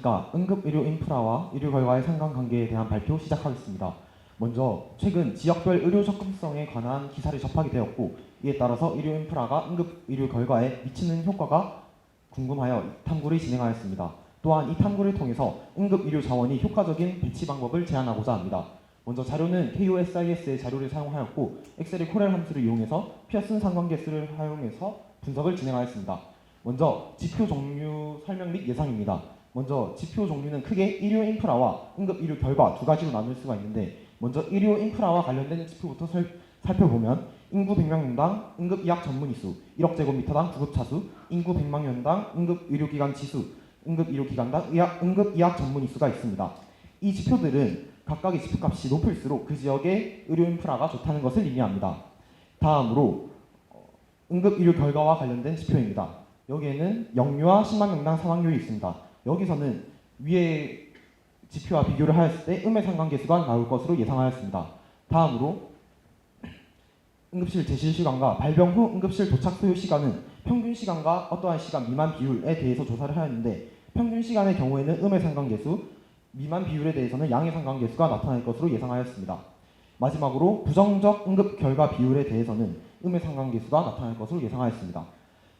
안녕하십니까. 응급의료 인프라와 의료 결과의 상관관계에 대한 발표 시작하겠습니다. 먼저 최근 지역별 의료 접근성에 관한 기사를 접하게 되었고, 이에 따라서 의료 인프라가 응급의료 결과에 미치는 효과가 궁금하여 탐구를 진행하였습니다. 또한 이 탐구를 통해서 응급의료 자원이 효과적인 배치 방법을 제안하고자 합니다. 먼저 자료는 KOSIS의 자료를 사용하였고, 엑셀의 코렐 함수를 이용해서 피어슨 상관계수를 사용해서 분석을 진행하였습니다. 먼저 지표 종류 설명 및 예상입니다. 먼저 지표 종류는 크게 의료 인프라와 응급 의료 결과 두 가지로 나눌 수가 있는데, 먼저 의료 인프라와 관련된 지표부터 살펴보면 인구 100명당 응급 의학 전문의 수, 1억 제곱미터당 구급차 수, 인구 100만 명당 응급 의료기관 지수, 응급 의료기관당 응급 의학 전문의 수가 있습니다. 이 지표들은 각각의 지표값이 높을수록 그 지역의 의료 인프라가 좋다는 것을 의미합니다. 다음으로 응급 의료 결과와 관련된 지표입니다. 여기에는 영유아 10만 명당 사망률이 있습니다. 여기서는 위의 지표와 비교를 하였을 때 음의 상관계수가 나올 것으로 예상하였습니다. 다음으로 응급실 제실 시간과 발병 후 응급실 도착 소요 시간은 평균 시간과 어떠한 시간 미만 비율에 대해서 조사를 하였는데, 평균 시간의 경우에는 음의 상관계수, 미만 비율에 대해서는 양의 상관계수가 나타날 것으로 예상하였습니다. 마지막으로 부정적 응급 결과 비율에 대해서는 음의 상관계수가 나타날 것으로 예상하였습니다.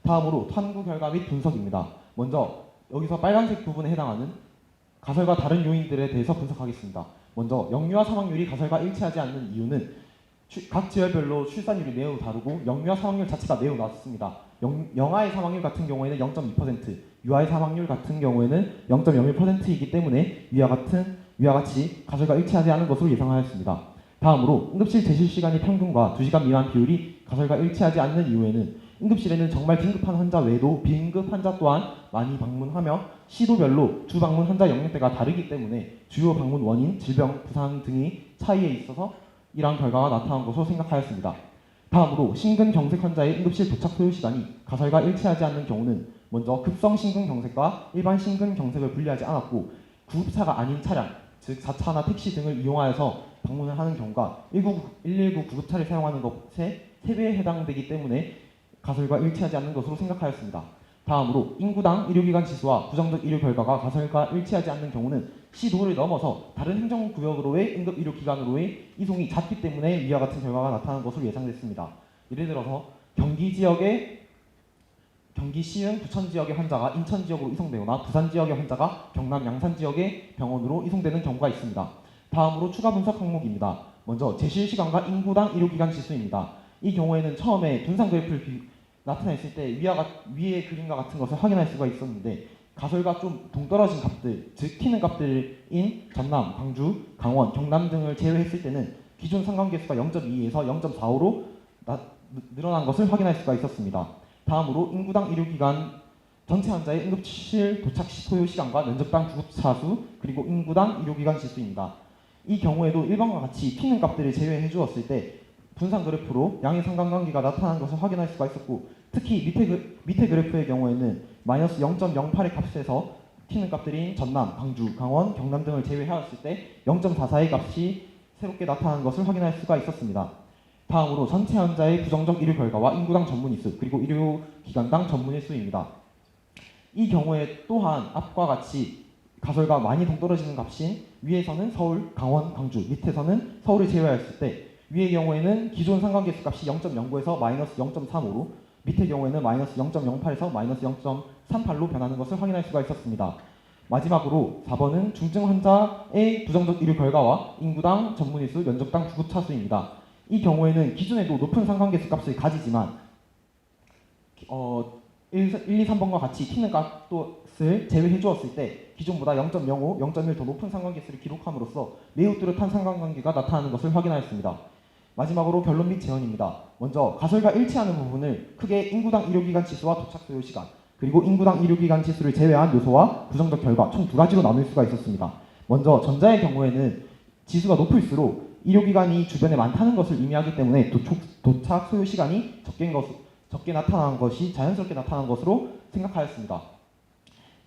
다음으로 탐구 결과 및 분석입니다. 먼저 여기서 빨간색 부분에 해당하는 가설과 다른 요인들에 대해서 분석하겠습니다. 먼저 영유아 사망률이 가설과 일치하지 않는 이유는 각 지역별로 출산율이 매우 다르고 영유아 사망률 자체가 매우 낮습니다. 영아의 사망률 같은 경우에는 0.2%, 유아의 사망률 같은 경우에는 0.01%이기 때문에 위와 같이 가설과 일치하지 않은 것으로 예상하였습니다. 다음으로 응급실 제실 시간이 평균과 2시간 미만 비율이 가설과 일치하지 않는 이유에는 응급실에는 정말 긴급한 환자 외에도 비응급 환자 또한 많이 방문하며 시도별로 주 방문 환자 영역대가 다르기 때문에 주요 방문 원인, 질병, 부상 등의 차이에 있어서 이러한 결과가 나타난 것으로 생각하였습니다. 다음으로 심근경색 환자의 응급실 도착 소요 시간이 가설과 일치하지 않는 경우는 먼저 급성 심근경색과 일반 심근경색을 분리하지 않았고, 구급차가 아닌 차량, 즉 자차나 택시 등을 이용하여서 방문을 하는 경우가 119 구급차를 사용하는 것에 3배에 해당되기 때문에 가설과 일치하지 않는 것으로 생각하였습니다. 다음으로 인구당 의료기관 지수와 부정적 의료 결과가 가설과 일치하지 않는 경우는 시도를 넘어서 다른 행정구역으로의 응급의료기관으로의 이송이 잦기 때문에 위와 같은 결과가 나타나는 것으로 예상됐습니다. 예를 들어서 경기 시흥 부천 지역의 환자가 인천 지역으로 이송되거나 부산 지역의 환자가 경남 양산 지역의 병원으로 이송되는 경우가 있습니다. 다음으로 추가 분석 항목입니다. 먼저 제실 시간과 인구당 의료기관 지수입니다. 이 경우에는 처음에 분산 그래프를 나타냈을 때 위의 그림과 같은 것을 확인할 수가 있었는데, 가설과 좀 동떨어진 값들, 즉 튀는 값들인 전남, 광주, 강원, 경남 등을 제외했을 때는 기존 상관계수가 0.2에서 0.45로 늘어난 것을 확인할 수가 있었습니다. 다음으로 인구당 의료기관 전체 환자의 응급실 도착 소요 시간과 면적당 구급차 수, 그리고 인구당 의료기관 지수입니다. 이 경우에도 1번과 같이 튀는 값들을 제외해 주었을 때 분산 그래프로 양의 상관관계가 나타나는 것을 확인할 수가 있었고, 특히 밑에 그래프의 경우에는 마이너스 0.08의 값에서 튀는 값들인 전남, 광주, 강원, 경남 등을 제외하였을 때 0.44의 값이 새롭게 나타나는 것을 확인할 수가 있었습니다. 다음으로 전체 환자의 부정적 의료 결과와 인구당 전문의 수, 그리고 의료기관당 전문의 수입니다. 이 경우에 또한 앞과 같이 가설과 많이 동떨어지는 값인 위에서는 서울, 강원, 광주, 밑에서는 서울을 제외하였을 때 위의 경우에는 기존 상관계수 값이 0.09에서 마이너스 0.35로, 밑의 경우에는 마이너스 0.08에서 마이너스 0.38로 변하는 것을 확인할 수가 있었습니다. 마지막으로 4번은 중증 환자의 부정적 의료 결과와 인구당 전문의 수, 면적당 구급차 수입니다. 이 경우에는 기존에도 높은 상관계수 값을 가지지만 1, 2, 3번과 같이 튀는 값을 제외해 주었을 때 기존보다 0.05, 0.1 더 높은 상관계수를 기록함으로써 매우 뚜렷한 상관관계가 나타나는 것을 확인하였습니다. 마지막으로 결론 및 제언입니다. 먼저 가설과 일치하는 부분을 크게 인구당 의료기관 지수와 도착 소요 시간, 그리고 인구당 의료기관 지수를 제외한 요소와 부정적 결과 총 두 가지로 나눌 수가 있었습니다. 먼저 전자의 경우에는 지수가 높을수록 의료기관이 주변에 많다는 것을 의미하기 때문에 도착 소요 시간이 적게 나타나는 것이 자연스럽게 나타난 것으로 생각하였습니다.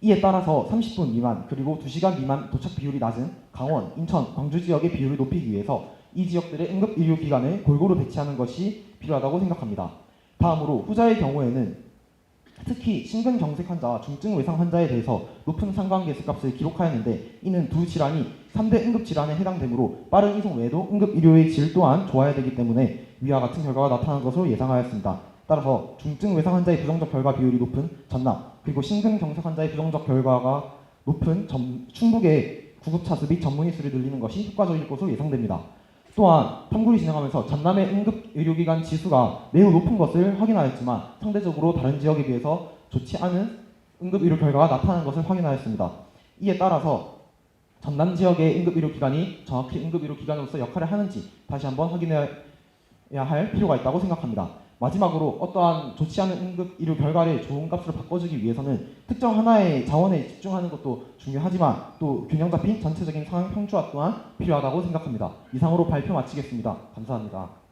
이에 따라서 30분 미만 그리고 2시간 미만 도착 비율이 낮은 강원, 인천, 광주 지역의 비율을 높이기 위해서 이 지역들의 응급의료기관을 골고루 배치하는 것이 필요하다고 생각합니다. 다음으로 후자의 경우에는 특히 심근경색 환자와 중증 외상 환자에 대해서 높은 상관계수값을 기록하였는데 이는 두 질환이 3대 응급질환에 해당되므로 빠른 이송 외에도 응급의료의 질 또한 좋아야 되기 때문에 위와 같은 결과가 나타난 것으로 예상하였습니다. 따라서 중증 외상 환자의 부정적 결과 비율이 높은 전남 그리고 심근경색 환자의 부정적 결과가 높은 충북의 구급차수 및 전문의수를 늘리는 것이 효과적일 것으로 예상됩니다. 또한 탐구를 진행하면서 전남의 응급의료기관 지수가 매우 높은 것을 확인하였지만 상대적으로 다른 지역에 비해서 좋지 않은 응급의료 결과가 나타나는 것을 확인하였습니다. 이에 따라서 전남 지역의 응급의료기관이 정확히 응급의료기관으로서 역할을 하는지 다시 한번 확인해야 할 필요가 있다고 생각합니다. 마지막으로 어떠한 좋지 않은 응급의료 결과를 좋은 값으로 바꿔주기 위해서는 특정 하나의 자원에 집중하는 것도 중요하지만 또 균형 잡힌 전체적인 상황 평준화 또한 필요하다고 생각합니다. 이상으로 발표 마치겠습니다. 감사합니다.